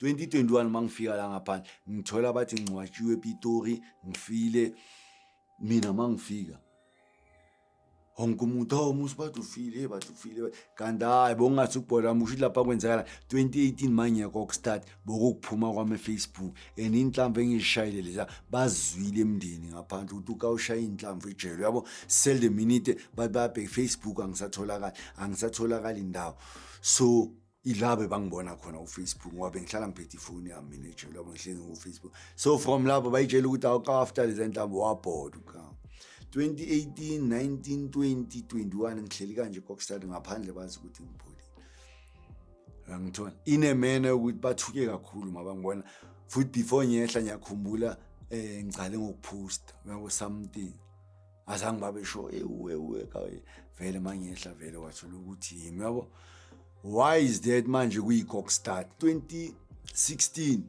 2021 mangifika la ngaphandle ngithola bathi ngcwatshiwe ePitori, ngifile mina mangifika wonke umuntu musi ufile kanti hayi bongathi ukubhola musho lapha kwenzakala 2018 manje kokstart bokuphuma kwami eFacebook and inhlamvu engishayile leza bazwile emndeni ngaphandle ukuthi ukawushaya inhlamvu ejele yabo sell the minute bababheka Facebook angisatholakala indawo so ilabe bangibona khona uFacebook ngoba bengihlala ngiphethe ifoni yami mina ejele yabo ngihlezi ngoFacebook so from lapho bayitshela ukuthi after lezi nhlamvu wabhoda ukhamba 2018, 19, 20, 21 ngihleli kanje kokstart ngaphandle bazi ukuthi ngipholile. Ngithola inemene ukuthi bathuke kakhulu mabangibona futhi before ngiyehla ngiyakhumbula ngicale ngokuphosta yabo something azange babe sure ewe vele mangiyehla vele wathola ukuthi yimi yabo why is that manje kuyikokstart 2016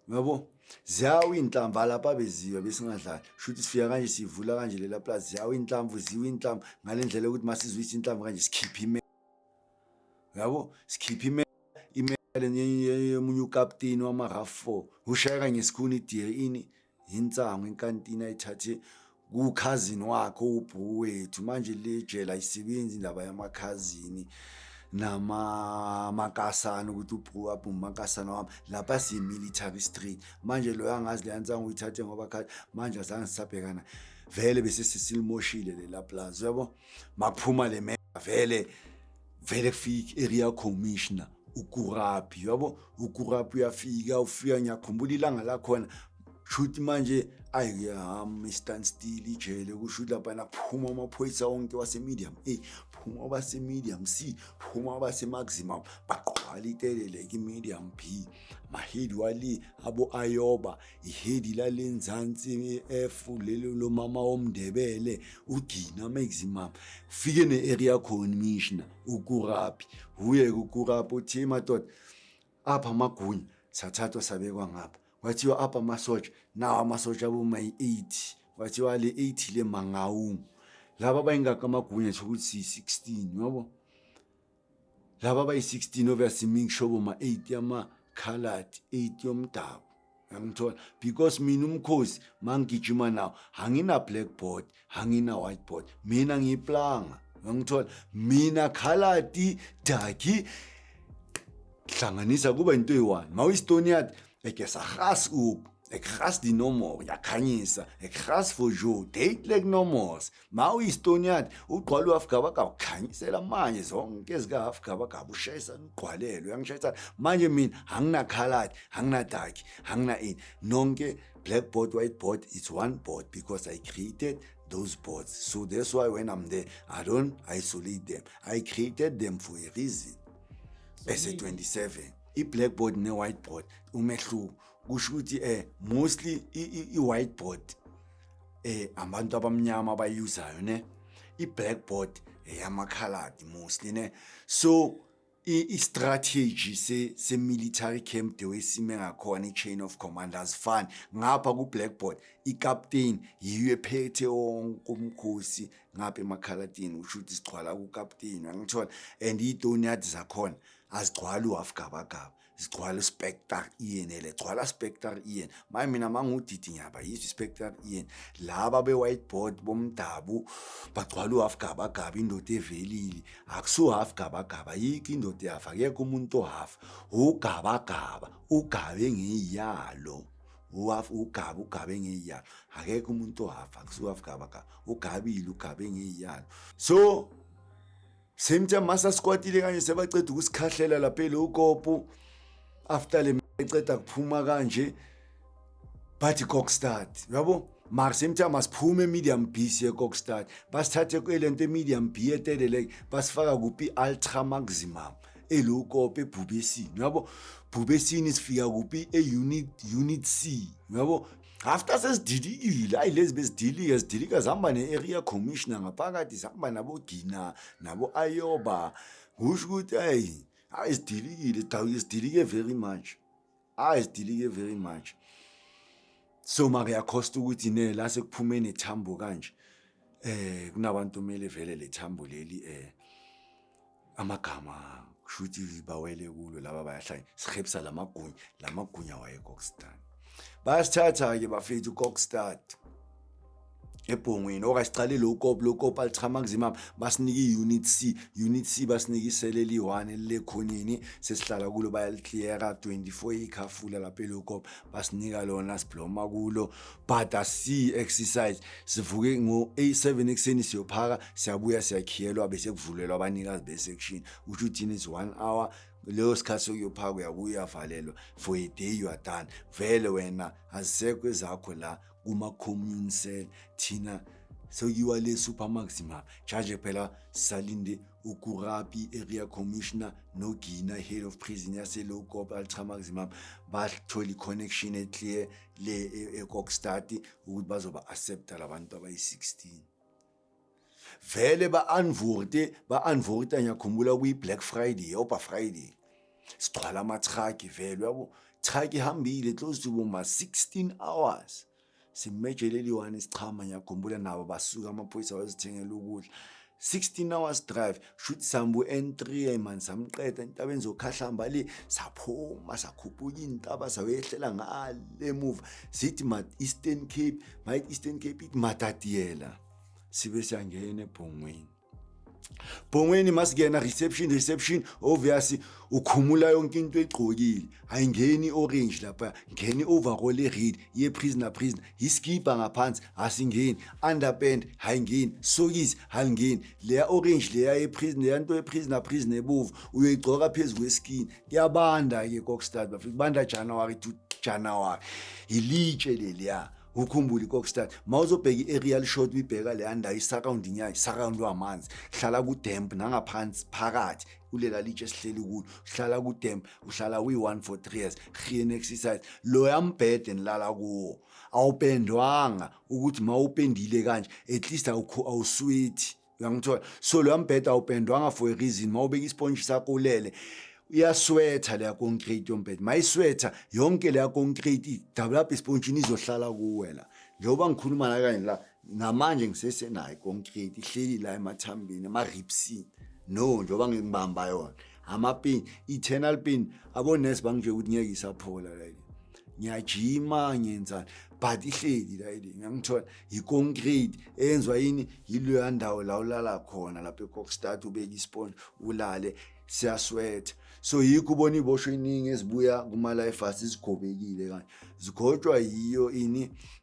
yabo ziyawo inhlamvu lapha beziwa besingadlali shuthi sifika kanje sivula kanje lela plus ziyawo inhlamvu ziwe inhlamvu ngalendlela ukuthi masizwisa inhlamvu kanje sikhipha ime yabo sikhipha ime yomunye ukapteni wama RAF 4 ushaya kanye isikhuni idire ini insango inkantina ayithathe ku cousin wakhe ubhu wethu manje le jela ayisebenzi indaba yamakhazini makasana ukuthi ubhu apho makasana wami lapha si military street manje lo yangazi le yantsanga uyithathe ngoba khathi manje azange sisabhekana vele bese sisilimoshile lela plaza yabo makuphuma le vele kufika area commissioner uKurapi yabo uKurapi uyafika ufika ngiyakhumbula ilanga la khona shuthi manje stand still ijele kushuthi lapha naphuma amaphoyisa onke wase medium phuma abase medium C phuma abase maximum baqhwala itelele ki medium B mahedi wali abo ayoba ihedi la lenzansi F lelo lo mama omndebele ugina maximum fike ne area commissioner uKurapi uye uKurapi uthi madoda apha magunya sathathwa sabekwa ngapha wathiwa apha amasoja nawo amasoja aboma 8 wathiwa le 8 le mangawu laba bayingaka amagunya ukuthi 16 yabo laba bayi16 obviously mingisho boma 8 yama colored 8 yomdabu ngithola because mina umkhosi mangijima nawo hangina blackboard hangina whiteboard mina ngiyiplanga ngithola mina colored dark hlanganisa kuba into eyi1 mawuEstonia ekesahas ekhas di nomor yakhanyisa ekhas for jo date like nomors mawuEstonia ugqwala uafgaba ukhanyisela manje zonke ezikaafgaba ushayisa ugqwalelo uyangishayisa manje mina hangina colored hangina dark hangina in nonke blackboard whiteboard it's one board because I created those boards so that's why when I'm there I don't isolate them I created them for a reason bese 27 i-blackboard ne-whiteboard umehluko kusho ukuthi mostly i-whiteboard abantu abamnyama abayuzayo ne i-blackboard eyama-colored mostly ne so i-strategy se-military camp the way sime ngakhona i-chain of commanders fun ngapha ku-blackboard i-captain yiyo ephethe wonke umkhosi ngapha emakhalatini usho ukuthi sigcwala ku-captain ngithola and iy'toniati zakhona azigcwala uafgabagaba zigcwala uSpectre Ian gcwala Spectre Ian manje mina mangudidi nyaba yizo Spectre Ian laba be-whiteboard bomdabu bagcwala uafgabagaba indoda evelile akusu half-gabagaba yikho indoda yafa akekho umuntu ohafa ugabagaba ugabe ngeyalo ugabe ngeyalo akekho umuntu ohafa akusu half-gabagaba ugabile ugabe ngeyalo so same time masa squatile kanje sebaceda ukusikhahlela lapha elokopo after le eceda kuphuma kanje bathi kokstart yabo mar same time masiphume medium B siye kokstart basithathe kwelento medium B etelele basifaka kuphi ultra maximum elokopo ebhubesini yabo bhubesini sifika kuphi unit C yabo after sesidilikile ayilezi besidilika zihamba ne-area commissioner ngaphakathi zihamba nabo Gina nabo Ayoba kusho ukuthi sidilike very much so mara yakhosta ukuthi ne la sekuphume nethambo kanje kunabantu mele vele lethambo leli amagama kushuthi bawele kulo laba bayahlanya sihebisa lamagunya wayeKokstad bayasithatha-ke bafethu uKokstad eBhongweni okasiqale lo kopa alichamakzimam basinika i-unit C basinika isele li1 elilekhonini sesihlala kulo bayalicleara 24 ikhafula lapha elokopa basinika lona sibloma kulo but asi exercise sivuke ngo-7 ekseni siyophaka siyabuya siyakhiyelwa bese kuvulelwa abanikazi besection usho ukuthi is 1 hour leyo sikhathi sokuyophaka uyabuya uyavalelwa for a day you are done vele wena azisekho ezakho la kuma-commune cell thina sokuyiwa le supermaximum charge phela salinde ukurapi area commissioner nogina head of prison yaseLokopa ultramaximum bathola i-connection eclear le eKokstad ukuthi bazoba accepta labantu abayi-16 vele ba-unvote ngiyakhumbula kuyi-Black Friday Upper Friday sigcwala ama-truck vele yabo truck ihambile close to boma 16 hours simejele liwane sichama ngiyakhumbula nabo basuka amaphoyisa wazithengela ukudla 16 hours drive shoot sambu N3 man samqeda intabeni zokhahlamba le saphuma sakhuphuka intaba sawehlela ngale move sithi Eastern Cape it Matatiela sibe siyangena eBhongweni masigena reception obviously ukhumula yonke into egqokile ayingeni orange lapha ngeni overall red ye prisoner iskipa ngaphansi asingeni underpant hayingeni sokisi halingeni leya orange leya yeprison leyanto yeprisoner ebovu uyoyigcoka phezulu kweskin yabanda ke Kokstad bafika banda January to January ilitshe leliya ukhumbula iKokstad mawuzobheka i-aerial shot uyibheka le under i-surrounding yayo surround wamanzi hlala ku-damp nangaphansi phakathi kulela litshe esihleli kulo uhlala ku-damp uhlala uyi-1 for 3 years rien exercise lo yambhede nilala kuwo awupendwanga ukuthi mawupendile kanje at least awusweathi uyangithola so lo yambhede awupendwanga for a reason mawubeka isponge sakho ulele uyaswetha leya concrete yombhede mayiswetha yonke leya concrete develop isponjini izohlala kuwela njengoba ngikhuluma la kanye la namanje ngisesenayo concrete ihleli la emathambini ama-ribsini no njengoba ngibamba yona amapin eternal pin abonesi bangije ukuthi ngeke isaphola la ngiyajima ngiyenzana but ihleli la ngiyangithola i-concrete eyenzwa yini yileyo ndawo la ulala khona lapha eKokstad ubeka isponge ulale siyaswetha so yikho ubona ibosho iningi ezibuya kuma-life fast zigobekile kanje zigotshwa yiyo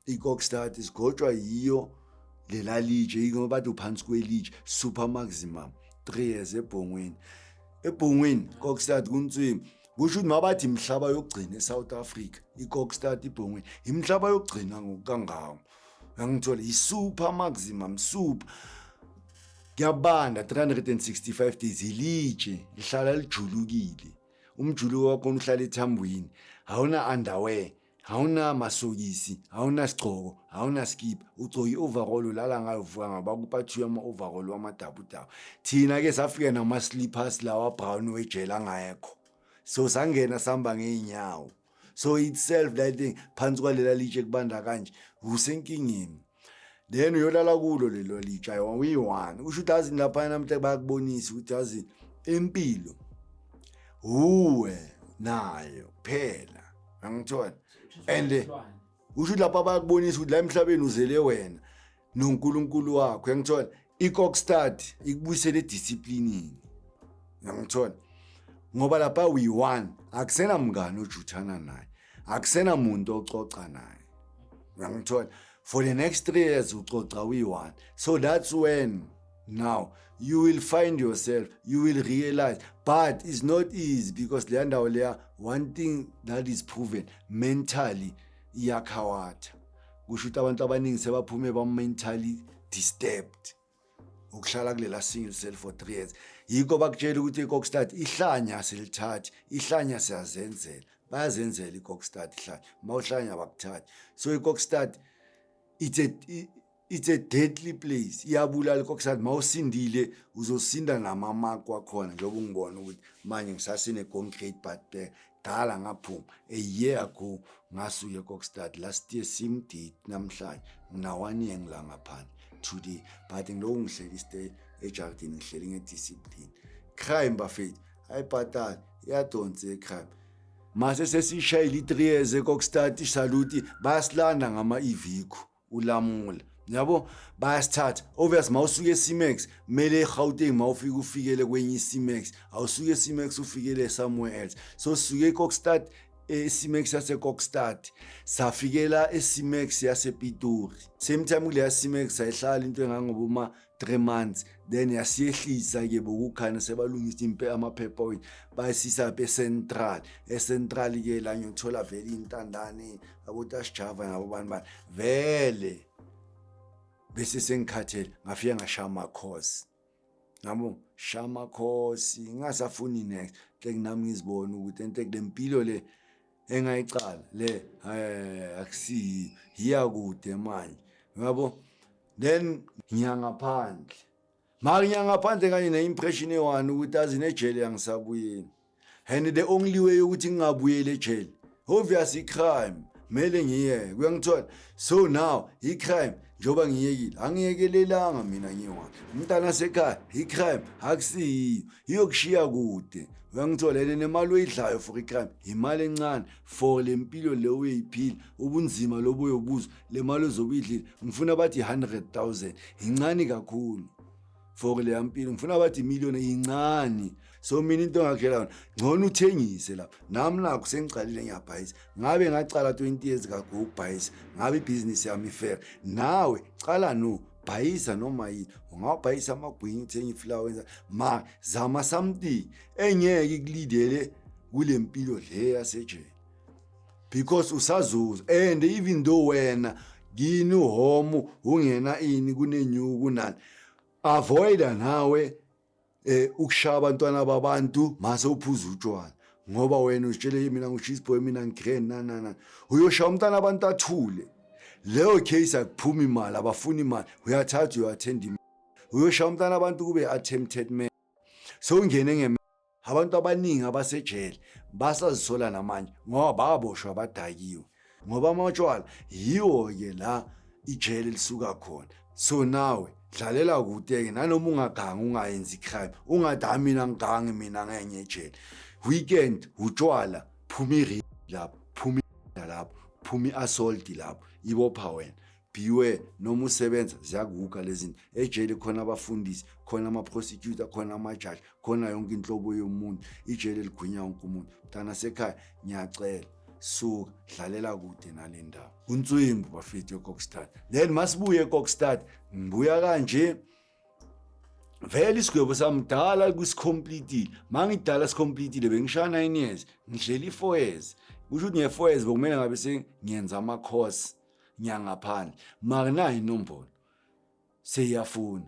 iKokstad zigotshwa yiyo lela litshe yiko bathi uphansi kwelitshe supermaximum 3 years eBhongweni Kokstad kuntsimi kusho ukuthi mabathi imhlaba yokugcina eSouth Africa iKokstad iBhongweni imhlaba yokugcina ngokangako ngangithola i-supermaximum super Ngiyabanda 365 days ilitshe lihlala lijulukile umjuluko wakho uhlala ethambweni awuna underwear awuna masokisi awuna sigqoko awuna skip ugcoka i-overall ulala ngayo vuka ngabakuphathiwe ama-overall wamadabudabu thina ke safika nama-slippers lawa brown wejela ngayekho so sangena samba ngeenyawo so itself that thing phansi kwalela litshe kubanda kanje usenkingeni then uyolala kulo lelo litsha uyi-1 usho ukuthi azi lapha namhla bayakubonisa ukuthi azi impilo uwe nayo phela angithola and usho ukuthi lapha bayakubonisa ukuthi la emhlabeni uzele wena noNkulunkulu wakho angithola iKokstad ikubuyisele discipline angithola ngoba lapha uyi-1 akusena mngani ojuthana naye akusena muntu ococa naye angithola for the next 3 years ucoca uyi-1 so that's when now you will find yourself you will realize but it's not easy because leya ndawo leya one thing that is proven mentally iyakhawatha kusho ukuthi abantu abaningi sebaphume ba-mentally disturbed ukuhlala kulela single cell for 3 years yiko bakutshela ukuthi iKokstad ihlanya selithathi ihlanya siyazenzela bayazenzela iKokstad ihlanya mawuhlanya bakuthathi so iKokstad it's a deadly place iyabulala iKokstad mawusindile uzosinda namamako wakhona njengoba ungibona ukuthi manje ngisasine concrete but dala ngaphuma a year ago ngasuka eKokstad last year same date namhlanje ngina 1 year ngila ngaphandle today but ngiloko ngihleli stay ejardini ngihleli ngediscipline crime bafethu ayibhatali iyadonsa ecrime. Mase sesishayile 3 years kokstart saluti bayasilanda ngama-Iveco ulamula. Yabo bayasithatha obvious mawusuke eCimex mele eGauteng mawufika ufikele kwenye iCimex awusuke eCimex ufikele somewhere else. So suke eKokstad eCimex yaseKokstad safikela eCimex yasePitori. Same time kule yaCimex ayihlala into engangobuma 3 months then yasiyehlisa ke bokukhana sebalungisa impe amaphepha wethu bayisisa eCentral. eCentral ke la ngiyothola vele intandane abotasijava nabo bani vele bese sengikhathele ngafika ngashama course. Ngabo shama course ngasafuni next ke nami ngizibona ukuthi ente kulempilo le engayicala le akusi hiya kude manje. Ngabo then ngiyangaphandle mali ngiyangaphandle kanye neimpression ewani ukuthi azine ejele yangisabuyeni and the only way ukuthi ngingabuyele ejele obvious icrime mele ngiye kuyangithola. So now icrime njoba ngiyekile angiyekelelanga mina ngiwa umntana sekhaya icrime akusiyo iyokushiya kude uyangithola ene nemali oyidlayo for icrime imali encane for lempilo le uyiphila ubunzima lobo uyobuza le mali ozobidlile ngifuna bathi 100,000 incane kakhulu for le yampilo ngifuna bathi million incane. So mina into engakhela ngcono uthengise lapha nami nakho sengicalile ngiyabhayisa ngabe ngacala 20 years ago ukubhayisa ngabe ibusiness yami fair nawe cala no bhayisa noma yini ungabhayisa amagwinyi uthenga iflower ma zama something engeke ikulidele kule mpilo le yasejele because usazuza and even though wena kini uhomo ungena ini kunenyuku kunani avoida nawe ukushaya abantwana babantu mase uphuza utshwala ngoba wena usitshele mina ngushisboy mina ngigrand na uyoshaya umntana abantu athule leyo case akuphuma imali abafuna imali uyathatha uyattend uyoshaya umntana abantu kube attempted murder. So ungene abantu abaningi abasejele basazisola namanje ngoba baboshwa abadakiwe ngoba amatshwala yiwo ke la ijele lisuka khona. So nawe dlalela kude ke nanoma ungaganga ungayenzi icrime ungadami mina ngigange mina ngenye ejele weekend utshwala phuma iri lapho phuma lapho phuma assault lapho ibopha wena biwe noma usebenza ziyakuhuka lezinto ejele khona abafundisi khona ama prosecutor khona ama judge khona yonke inhlobo yomuntu ijele ligwinya wonke umuntu mntana sekhaya ngiyacela suka dlalela kude nalendawo uNtswimbu bafethu eKokstad. Then masibuye eKokstad ngibuya kanje vele isigwebo samdala kusicompletile mangidala sicompletile bengishaya 9 years ngidlela 4 years kusho ukuthi nge4 years bekumele ngabe sengiyenza ama course nyangaphandle makana inombolo seyafuna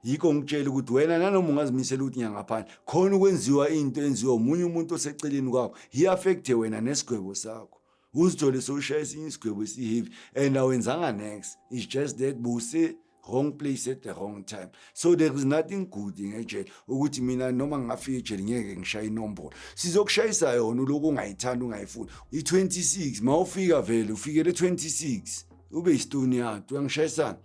yiko ngitshela ukuthi wena nanoma ungazimisela ukuthi nyangaphandle khona ukwenziwa into enziwa umunye umuntu oseceleni kwakho iaffecte wena nesigwebo sakho uzithole soshaya esinye isigwebo esiheavy and awenzanga next. It's just that buse wrong place at the wrong time. So there is nothing good ngejele ukuthi mina noma ngingafika ejele ngeke ngishaya inombolo sizokushayisa yona lokho ungayithanda ungayifuni i26 mawufika vele ufikele 26 ube iStonian uyangishayisana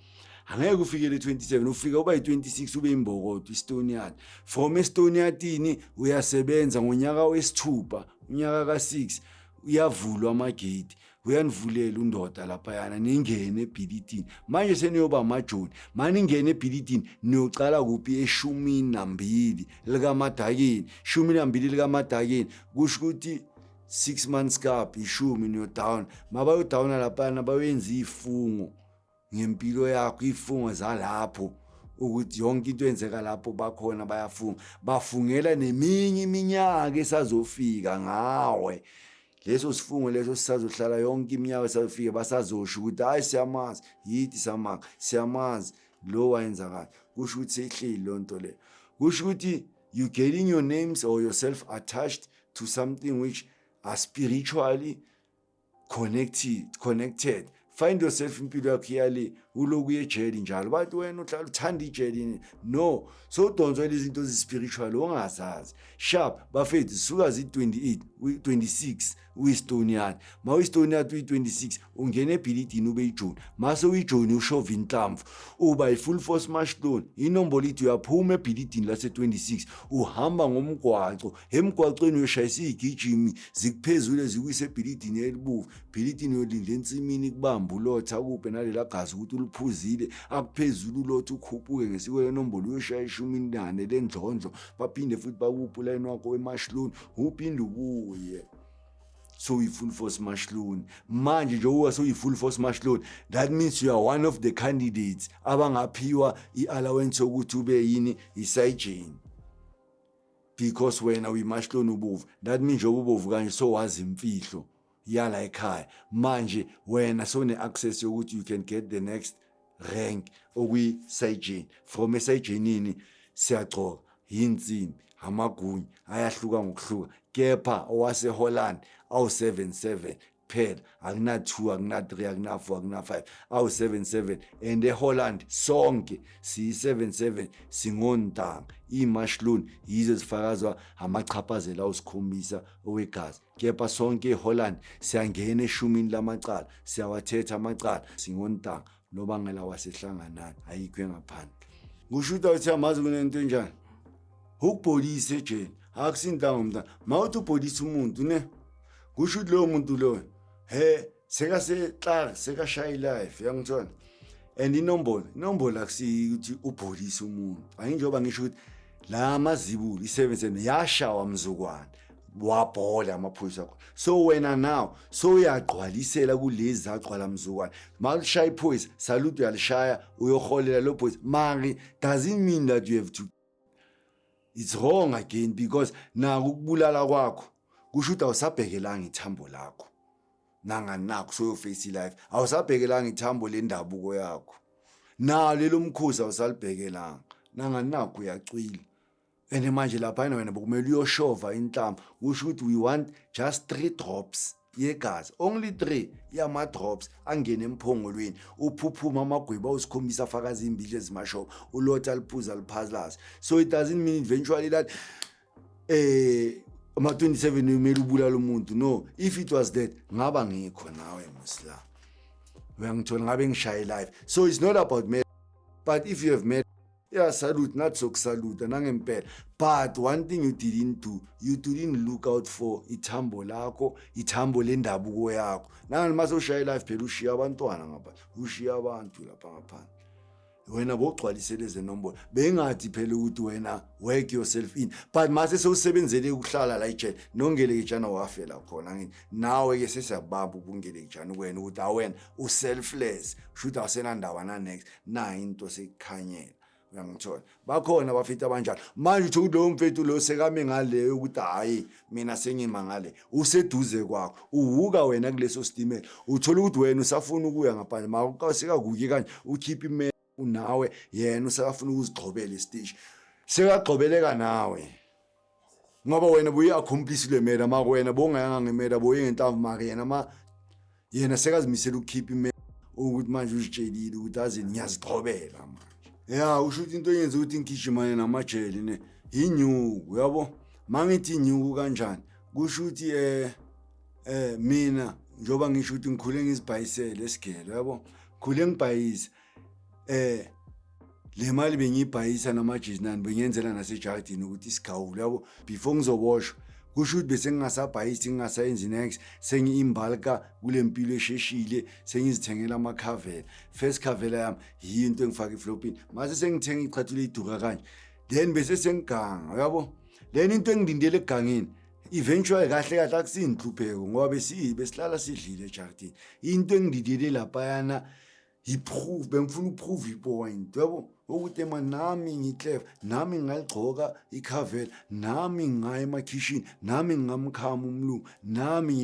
angeke ufikele 27 ufika uba i26 ube imbokodo iStonian from eStonian uyasebenza ngonyaka wesithupha unyaka ka6 uyavulwa amagate uyanivulela undoda lapha yana ningene eBilitini manje seniyoba amajoni manje ningene eBilitini niyocala kuphi e12 likaMadakeni 12 likaMadakeni kusho ukuthi 6 months cup ishumi niyo down mabayo down lapha bayenza ifungo ngempilo yakho ifungo zalapho ukuthi yonke into enzeka lapho bakhona bayafunga bafungela neminye iminyaka esazofika ngawe leso sifungo leso sisazohlala yonke iminyaka esafika basazosho ukuthi hayi siyamazi yithi samaka siyamazi lo wayenza kahle kusho ukuthi sehleli lonto le kusho ukuthi you getting your names or yourself attached to something which are spiritually connected find yourself impilo yakho iyale uloku uye ejele njalo bathi wena uhlala uthanda ijele no so udonswa lezi zinto zi-spiritual ongazazi sharp bafethu zisuka zi-28 26 uyi-Estonian ma uyi-Estonian uyi-26 ungena ebhilidini ube ijoni mase uyijoni ushova inhlamvu uba i-full force mashloni inombolo ithi uyaphuma ebhilidini lase-26 uhamba ngomgwaco emgwacweni uyoshayisa iy'gijimi zikuphezule zikuyise ebhilidini elibuvu bhilidini yolinda ensimini kubamba ulotha akuphe nalela gazi ukuthi uliphuzile akuphezulu ulotha ukhuphuke ngesiko lenombolo uyoshaya 14 lendlondlo baphinde futhi bakuphi ulayini wakho wemashloni uphinde ubuye so uyi-full force mashloni manje nje uwa so uyi-full force mashloni that means you are one of the candidates abangaphiwa i-allowance yokuthi ube yini i-sergeant because wena uyimashloni ubovu that means njengoba ubovu kanje so wazi imfihlo yala ekhaya manje wena so ne-access yokuthi you can get the next rank okuyi-sergeant from esergeantini siyagcoka yinsimbi amagunya ayahluka ngokuhluka kepha owase-Holland awu-77 kuphela akuna-2 akuna-3 akuna-4 akuna-5 awu-77 and eHolland sonke siyi-77 singontanga imashloni yizo zifakazwa amachaphazela awusikhombisa owegazi kepha sonke eHolland siyangena eshumini lamacala siyawathetha amacala singontanga nobangela wasehlanganani ayikho engaphandle kusho ukuthi awuthi amazi kunento enjani ukubholisa ejele akusintanga umntana mawuthi ubholisa umuntu ne kusho ukuthi lowo muntu loyo sekashaya life yangithola and inombolo akusiyi ukuthi ubholisa umuntu ayinjoba ngisho ukuthi la mazibuli i-77 yashawa mzukwana wabhola amaphoyisa akho so wena now so uyagqwalisela kulezi zagqwala mzukwana malishaya iphoyisa salute uyalishaya uyoholela lo phoyisa mari doesn't mean that you have to it's wrong again because naku ukubulala kwakho kusho ukuthi awusabhekelanga ithambo lakho nanganakho so face life awusabhekelanga ithambo lendabuko yakho na lelo mkhosi awusalibhekelanga nanganakho uyacwila and manje lapha wena bokumele uyoshova inhlamvu kusho ukuthi we want just 3 drops yegazi only 3 yama drops angene emphongolweni uphuphuma amagweba usikhombisa fakazi imbili ezimashoba ulotha liphuza liphazlaza so it doesn't mean eventually that ama 27 umele ubulala umuntu no if it was that ngaba ngikho nawe musla uyangithola ngabe ngishaye life so it's not about me but if you have met salute not so salute nangempela but one thing you didn't do you didn't look out for ithambo lakho ithambo lendabuko yakho nangalimase ushaye life phela ushiya abantwana ngapha ushiya abantu lapha ngaphandle wena bogcwalisele zenombolo bengathi phela ukuthi wena work yourself in but mase sewusebenzele ukuhlala la ejele nongeleke jana wafela khona ngini nawe ke sesiyabamba ubungeleke jana wena ukuthi awena uselfless should awusena ndawana next na into sekukhanyela uyangithola bakhona abafita abanjalo manje uthi kulowo mfethu lo sekame ngaleyo ukuthi hayi mina sengima ngale useduze kwakho uhuka wena kuleso stimela uthola ukuthi wena usafuna ukuya ngaphandle makaseka kuke kanje ukhipha imali unawe yena usafuna ukuzigxobela istage sekagxobeleka nawe ngoba wena buye accomplish le mera maka wena bongayanga ngemera buye ngentamvu maka yena sekazimisela ukukhipha imali ukuthi manje uzitshelile ukuthi azi ngiyazigxobela manje usho ukuthi into yenza ukuthi ngigijimane namajele ne inyuku yabo mangithi inyuku kanjani kusho ukuthi mina njoba ngisho ukuthi ngikhule ngizibhayisele esigelo yabo khule ngibhayisa le mali bengiyibhayisa namajizinani bengiyenzela nasejardini ukuthi isigawulu yabo before ngizoboshwa kusho ukuthi bese ngingasabhayisi ngingasayenzi next sengiyimbalka kule mpilo esheshile sengizithengela amakhavela first khavela yami yinto engifaka iflopini mase sengithenga ichathule iduka kanje then bese sengiganga yabo then into engidindele egangeni eventually kahle kahle akusinhlupheko ngoba besilala sidlile ejardini into engididile lapha yana iprove bengifuna uprove ipoint yabo ukuthi nami ngiclever nami ngaligcoka ikhavela nami ngaya emakitchen nami ngamkhama umlungu nami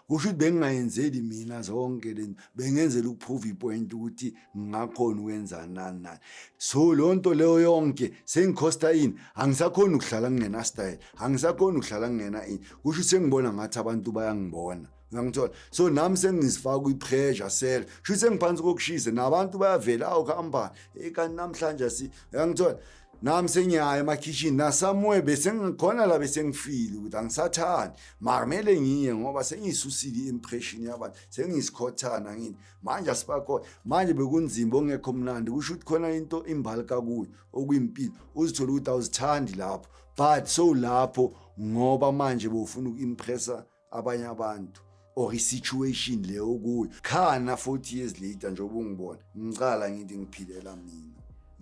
kusho ukuthi bengingayenzeli mina zonke lento bengenzela ukuprove ipoint ukuthi ngingakhona ukwenza nani so lonto leyo yonke sengikhosta yini angisakhona ukuhlala ngingena style angisakhona ukuhlala ngingena ini kusho sengibona ngathi abantu bayangibona Uyangithola? So nami sengizifaka kwi-pressure sel sho sengiphansi kokushisa nabantu bayavela awuhamba kanti namhlanje uyangithola nami sengiyaya emakhishini nasamwe bese ngikhona la bese ngifile ukuthi angisathandi makumele ngiye ngoba sengiyisusile i-impression yabantu sengiyisikhothana ngini manje asibakhona manje bekunzima ongekho mnandi kusho ukuthi khona into imbalika kuyo okuyimpilo uzithola ukuthi awuzithandi lapho but so lapho ngoba manje bofuna uku-impressa abanye abantu or i-situation leyo kuyo khana 40 years later njengoba ungibona ngicala ngithi ngiphilela mina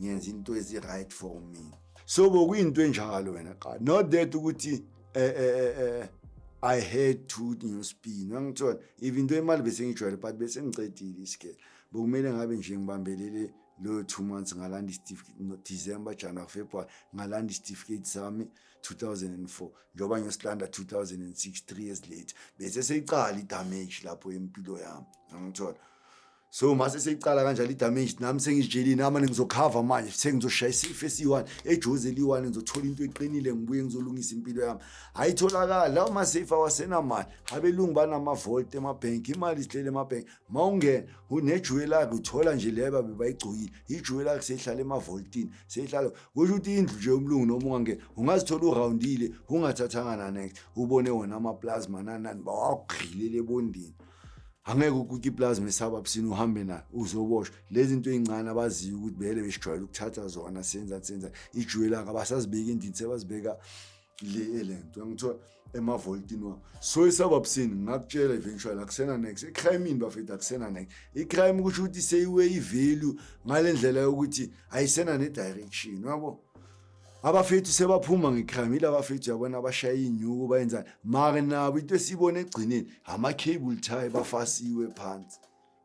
ngiyenza into ezi-right for me so bokuyinto enjalo wena qala not that ukuthi I had to ngiyospin ngangithola even into imali bese ngijwayele but bese ngicedile isikele bokumele ngabe nje ngibambelele lo 2 months ngalanda certificate no December January February ngalanda certificate sami 2004 njoba ngiyosilanda 2006 3 years later bese seyiqala i-damage lapho empilo yami ngangithola so mase seyicala kanjalo i-damage nami sengijijelini nami ngizokhava manje sengizoshaya isifo esi1 eJoze li1 ngizothola into eqinile ngibuye ngizolungisa impilo yami ayitholakala lawo masafe awasenamali abelungu banama-vault emabhenki imali isihlele emabhenki mawungena unejewelry uthola nje leba bebayigcokile ijewelry seyihlala ema-vaultini seyihlala kusho ukuthi indlu nje yomlungu noma ungangena ungazithola urawundile ungathathanga nanext ubone wona ama-plasma nanani bawagqilele ebondini angeke ukuke iplasma esababusini uhambe na uzoboshwa lezi zinto ezincane abaziyo ukuthi bele besijwayele ukuthatha zona senza ijewelry abasazibeka endini sebazibeka le nto ngithola ema-vaultini wabo so esababusini ngakutshela eventually akusena next ecrime bafethu akusena next icrime kusho ukuthi seyiwe i-value ngale ndlela yokuthi ayisena ne-direction yabo abafethu sebaphuma ngecrime ila bafethu yabona abashaya inyuku bayenzani mara nabo into esibone egcineni ama-cable tie bafasiwe phansi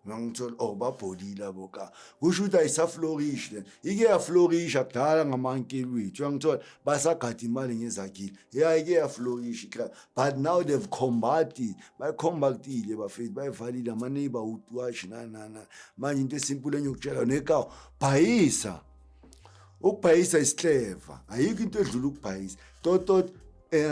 ngangithola babholile boka kusho ukuthi ayisaflourish le ike yaflourisha kudala ngamankeli wethu uyangithola basagada imali ngezakile ike yaflourish icrime but now they've bayicombatile bafethu bayivalile ama-neighborhood watch nanana manje into esimple enyokutshela nekawo bhayisa ukubhayisa isihleva ayikho into edlula ukubhayisa tot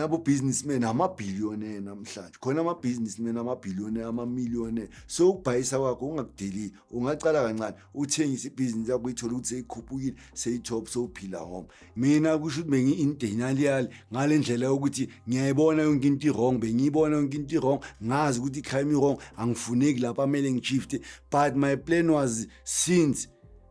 abo-businessmen amabhiliyone namhlanje khona ama-businessmen amabhiliyone amamiliyone so ukubhayisa kwakho ungakudelile ungacala kancane uthengise ibhizinisi yakho uyithola ukuthi seyikhuphukile seyitop sowuphila home mina kusho ukuthi bengi-intentionally ngale ndlela yokuthi ngiyayibona yonke into i-wrong bengiyibona yonke into i-wrong ngazi ukuthi i-crime i-wrong angifuneki lapha amele ngishifte but my plan was since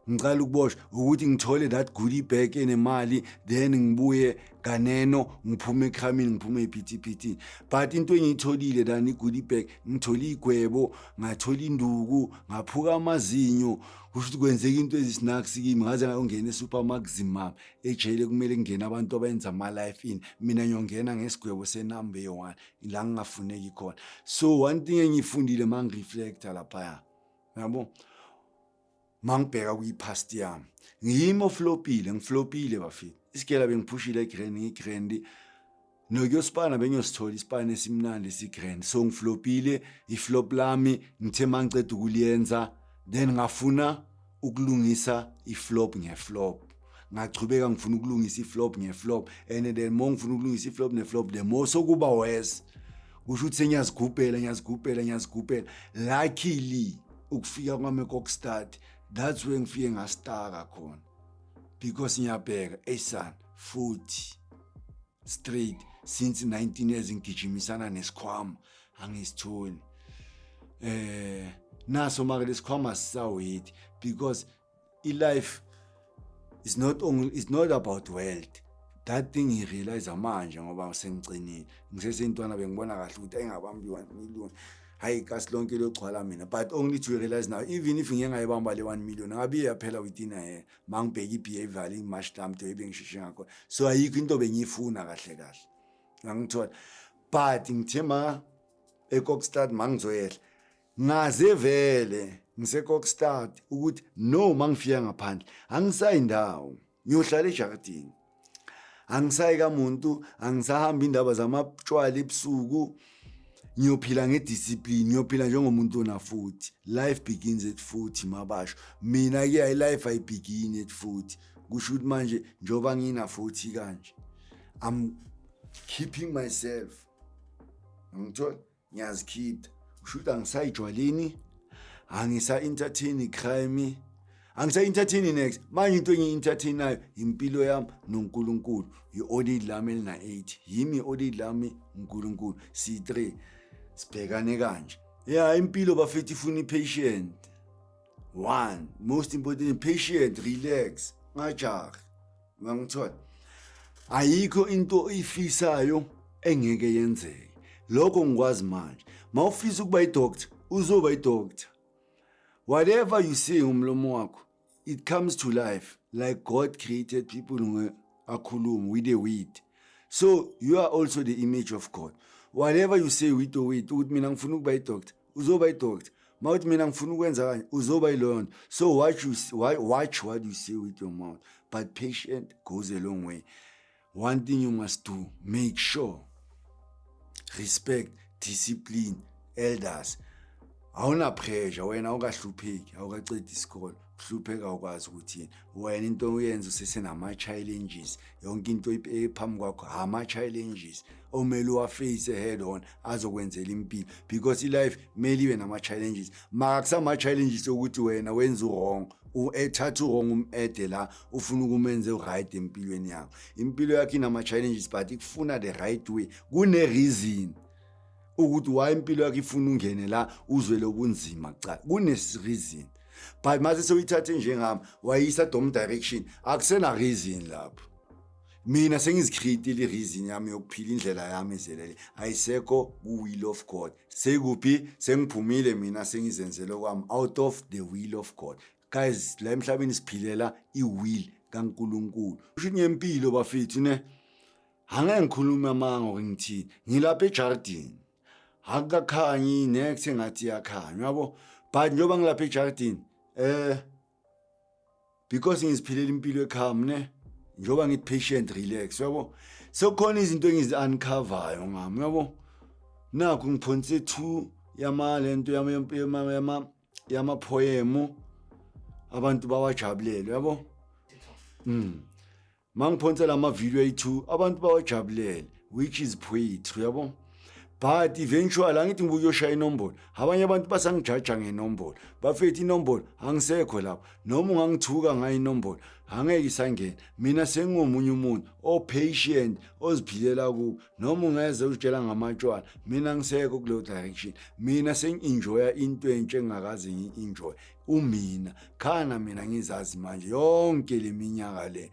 ngicala ukuboshwa ukuthi ngithole that goodie bag enemali then ngibuye kaneno ngiphume ekhamini ngiphume ePTPT but into engiyitholile dani igoodie bag ngithola igwebo ngathola induku ngaphuka amazinyo kusho ukuthi kwenzeka into ezisinakisi kimi ngaze ngayongena eSuperMaximum ejele kumele kungena abantu abenza ama life in mina ngiyongena ngesigwebo senumber 1 la ngingafuneki khona so one thing engiyifundile mangireflecta lapha yabo mangibheka kwi-past yami ngiyimo ngiflopile bafethu isikela bengiphushile igrand nokuyosipana bengiyosithola isipana esimnandi esigrand so ngiflopile iflop lami ngithe mangiceda ukuliyenza then ngafuna ukulungisa iflop ngeflop ngachubeka ngifuna ukulungisa iflop ngeflop and then ngifuna ukulungisa iflop neflop the more sokuba worse kusho ukuthi ngiyazigubhela luckily ukufika kwami kokstart that's when ngifike ngastaka khona because ngiyabheka son 40 straight since 19 years ngigijimisana nesikhwama angisitholi naso manje lesikhwama sisawait because life is not about wealth that thing I realize manje ngoba sengigcinile ngisesentwana bengibona kahle ukuthi engabambi 1 million hayi kasi lonke logcwala mina but only to realize now even if ngiyengayibamba le 1 million ngabe yaphela within a year mangibheka ibehavior imatch tamto ebengisheshe ngakho so ayikho into bengiyifuna kahle ngangithola but ngithema eKokstad mangizoyehla ngaze vele ngiseKokstad ukuthi no mangifika ngaphandle angisayindawo ngiyohlala eJardini angisayi kamuntu angisahamba indaba zamaptshwala ebusuku ngiyophila ngediscipline ngiyophila njengomuntu ona 40 life begins at 40 mabasho mina ke life I begin at 40 kusho ukuthi manje njoba ngina 40 kanje I'm keeping myself ngithola ngiyazikhipha kushuthi angisayijwaleni, angisa-entertain crime, angisa-entertain next. Manje into engiyi-entertain nayo impilo yami noNkulunkulu. I-audit lami elina-8 yimi i-audit lami uNkulunkulu. C3 sibhekane kanje. Yeah, impilo bafethu ifuna i-patient. One, most important, patient, relax, ngajahi. Ngangithola. Ayikho into oyifisayo engeke yenzeke. Lokho ngikwazi manje. Mawufisa ukuba i-doctor, uzoba i-doctor. Whatever you say umlomo wakho, it comes to life. Like God created people akhuluma with a word. So you are also the image of God. Whatever you say with a word, uthi mina ngifuna ukuba i-doctor, uzoba i-doctor. Mawuthi mina ngifuna ukwenza kanje, uzoba yilona. So watch what you say with your mouth. But patient goes a long way. One thing you must do, make sure, respect, discipline, elders. Awuna pressure, wena awukahlupheki, awukaqedi isikole, uhlupheka ukwazi ukuthi yini. Wena into oyenza usesenama challenges, yonke into ephambi kwakho ama challenges. Omele uwaface head on azokwenzela impilo, because life mele ibe nama challenges. Makusama challenges ukuthi wena wenza wrong, ethatha wrong umede la ufuna ukumenze right empilweni yakho. Impilo yakho inama challenges but ikufuna the right way. Kune reason ukuthi why impilo yakho ifuna ungene la uzwe lobunzima cha. Kune reason. But mase soyithathe njengami wayisa dom direction, akusena reason lapho. Mina sengizicreatile reason yami yokuphila indlela yami ezelele. Ayisekho ku will of God. Sekuphi sengiphumile mina sengizenzele kwami out of the will of God. Guys, la emhlabeni siphilela iwill kaNkulunkulu. Kusho ngempilo bafethu ne. Angeke ngikhulume amanga ngithini. Ngilapha eJardini. Akakhanyi next engathi yakhanya yabo. But njoba ngilapha eJardini because ngiziphilela impilo ekhami ne. Njoba ngithi patient, relax yabo. So khona izinto engizi-uncover-yo ngami yabo. Nakho ngiphonse 2 yama lento yama poem abantu bawajabulele yabo. Mangiphonse lama video ayi2 abantu bawajabulele, which is poetry yabo. But eventually angithi ngibuyoshaya inombolo. Abanye abantu basangijaja ngenombolo. Bafethu inombolo angisekho lapho. Noma ungangithuka ngayo inombolo, angeke isangena. Mina sengomunye umuntu patient oziphilela ku. Noma ungeze utshela ngamatshwala, mina ngisekho kulo direction. Mina sengi-enjoya into entshe engakaze ngi-enjoy. Umina khana mina ngizazi manje yonke leminyaka le.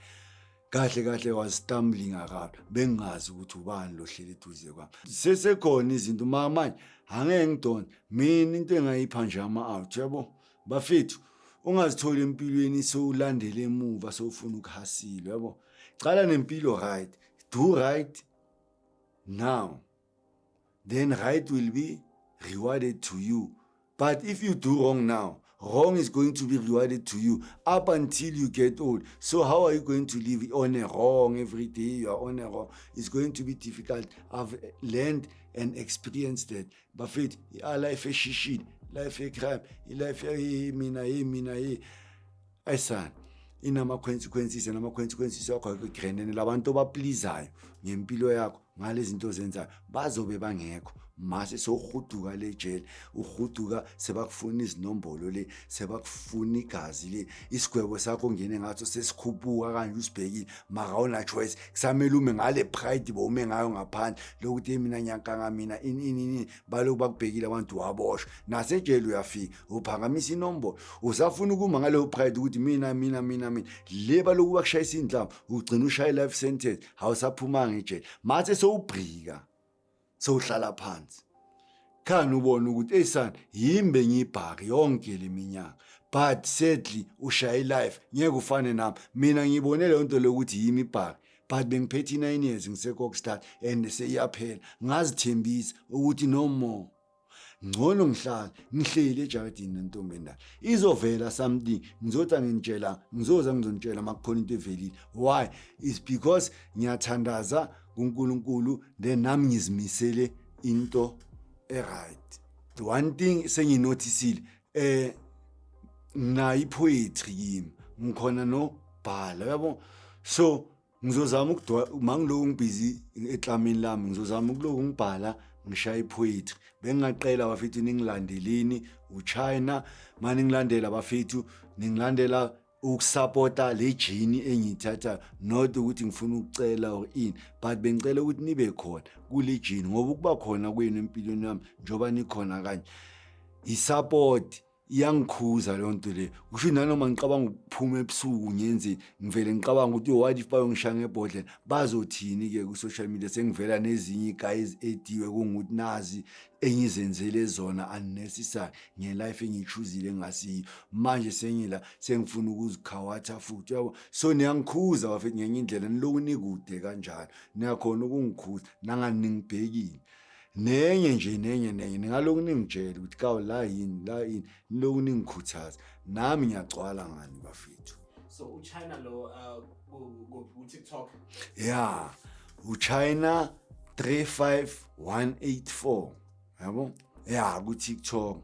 Kahle was stumbling around, bengazi ukuthi ubani lo hlele eduze kwami. Sesekhona izinto manje angeke ngidonse. Mina into engayipha nje out yabo. Bafethu ungazithola empilweni sowulandele emuva sowufuna ukuhasila yabo. Cala nempilo right. Do right now. Then right will be rewarded to you. But if you do wrong now, wrong is going to be rewarded to you up until you get old. So how are you going to live on a wrong every day? You are on a wrong. It's going to be difficult. I've learned and experienced that. But life is shit, life is crap, life is mina. Ay son, inama consequences yakho ekugrenene labantu abapleasayo ngempilo yakho ngalezi zinto zenzayo bazobe bangekho. Mase sohuduka le jail, uhuduka sebakufuna izinombolo le, sebakufuna igazi le, isigwebo sakho ngene ngathi sesikhuphuka kanje usibhekile, maka awuna choice, kusamele ume ngale pride bowume ngayo ngaphandle, lokuthi mina nyankanga mina ini baloku bakubhekile abantu waboshwa. Nase jail uyafika, uphakamisa inombolo, usafuna ukuma ngale pride ukuthi mina le baloku bakushayisa indlama, ugcina ushaya life sentence, awusaphumanga ejail. Mase sowubhrika sowuhlala phansi. Khani ubona ukuthi son yimbe ngibhaki yonke leminyaka. But sadly ushaya life ngeke ufane nami. Mina ngibone le nto lokuthi yimi ibhaki. But bengiphethe 9 years ngisekokstart and seyaphela. Ngazithembisa ukuthi no more. Ngcono ngihleli eJardini nentombi endala. Izovela something ngizoza ngizonitshela makukhona into evelile. Why? It's because ngiyathandaza kuNkulunkulu then nami ngizimisele into right. The one thing senginotisile na ipoetry yimi ngikhona no bhala yabo. So ngizozama ukudwa mangiloko ngibhizi eklamini lami ngizozama ukuloku ngibhala ngishaya ipoetry. Bengingaqela bafethu ningilandelini uChina, maningilandela bafethu ningilandela ukusupporta le jini engiyithatha, not ukuthi ngifuna ukucela or in, but bengicela ukuthi nibe khona kule jini ngoba ukuba khona kwenu empilweni yami njoba nikhona kanje isupport iyangikhuza leyo nto le. Kusho nanoma ngicabanga ukuphuma ebusuku ngiyenzeni, ngivele ngicabanga ukuthi what if bayongishaya ngebhodlela bazothini-ke ku-social media. Sengivela nezinye i-guys ediwe kungukuthi nazi engizenzele zona unnecessary nge-life engiyichuzile engasiyo. Manje sengila sengifuna ukuzikhawatha futhi yabo. So niyangikhuza bafethu ngenye indlela, niloku nikude kanjalo niyakhona ukungikhuza nangani ningibhekile. Nenye ningaloku ningitshela ukuthi kawu la yini niloku ningikhuthaza, nami ngiyagcwala ngani bafethu. So uChina lo ku-TikTok? Yeah, uChina 35184 yabo. Yeah, ku-TikTok